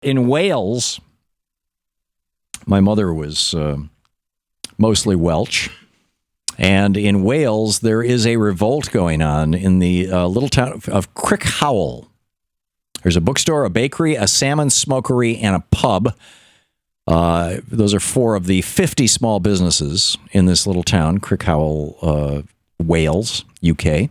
In Wales, my mother was mostly Welsh. And in Wales, there is a revolt going on in the little town of Crickhowell. There's a bookstore, a bakery, a salmon smokery, and a pub. Those are 4 of the 50 small businesses in this little town, Crickhowell, Wales, UK.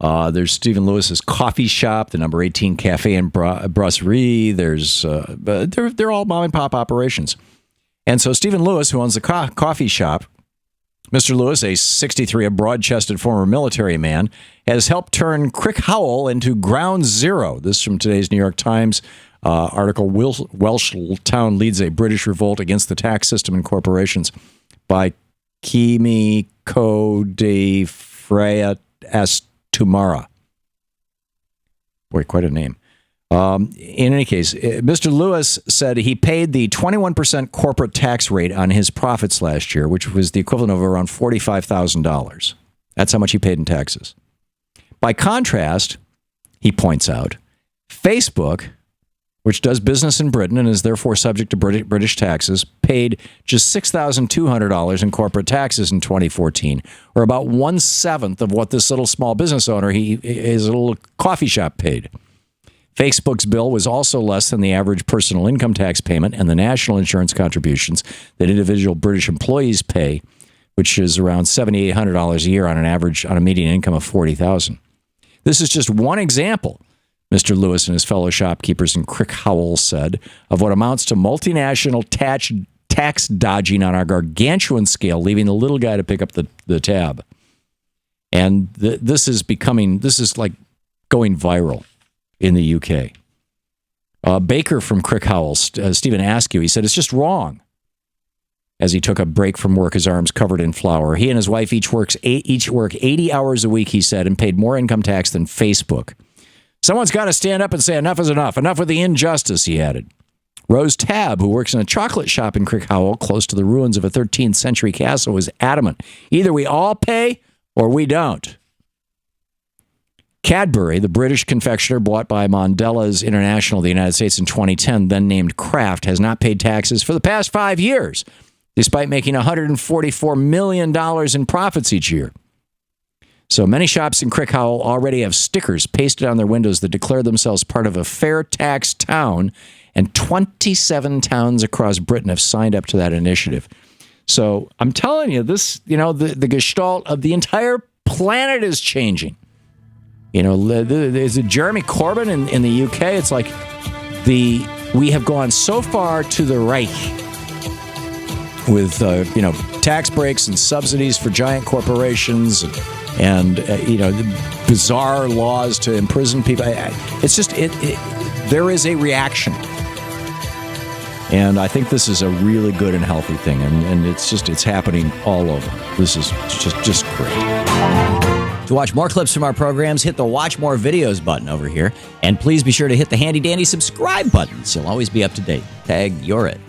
There's Stephen Lewis's coffee shop, the number 18 Cafe and Brasserie. They're all mom and pop operations. And so Stephen Lewis, who owns the coffee shop, Mr. Lewis, a 63, a broad-chested former military man, has helped turn Crickhowell into ground zero. This is from today's New York Times article. Welsh town leads a British revolt against the tax system and corporations by Kimi de Freya Astumara. Boy, quite a name. In any case, Mr. Lewis said he paid the 21% corporate tax rate on his profits last year, which was the equivalent of around $45,000. That's how much he paid in taxes. By contrast, he points out, Facebook, which does business in Britain and is therefore subject to British taxes, paid just $6,200 in corporate taxes in 2014, or about 1/7 of what this little small business owner, his little coffee shop, paid. Facebook's bill was also less than the average personal income tax payment and the national insurance contributions that individual British employees pay, which is around $7,800 a year on a median income of $40,000. This is just one example, Mr. Lewis and his fellow shopkeepers in Crickhowell said, of what amounts to multinational tax dodging on a gargantuan scale, leaving the little guy to pick up the tab. And this is like going viral in the UK. Baker from Crickhowell, Stephen Askew, he said, it's just wrong. As he took a break from work, his arms covered in flour. He and his wife each work 80 hours a week, he said, and paid more income tax than Facebook. Someone's got to stand up and say enough is enough. Enough with the injustice, he added. Rose Tabb, who works in a chocolate shop in Crickhowell, close to the ruins of a 13th century castle, was adamant. Either we all pay or we don't. Cadbury, the British confectioner bought by Mondelez International of the United States in 2010, then named Kraft, has not paid taxes for the past 5 years, despite making $144 million in profits each year. So many shops in Crickhowell already have stickers pasted on their windows that declare themselves part of a fair tax town, and 27 towns across Britain have signed up to that initiative. So I'm telling you, this, the gestalt of the entire planet is changing. There's a Jeremy Corbyn in the UK. It's like we have gone so far to the right with tax breaks and subsidies for giant corporations and bizarre laws to imprison people. It's just there is a reaction, and I think this is a really good and healthy thing, and it's happening all over. This is just great. To watch more clips from our programs, hit the Watch More Videos button over here. And please be sure to hit the handy-dandy subscribe button so you'll always be up to date. Tag, you're it.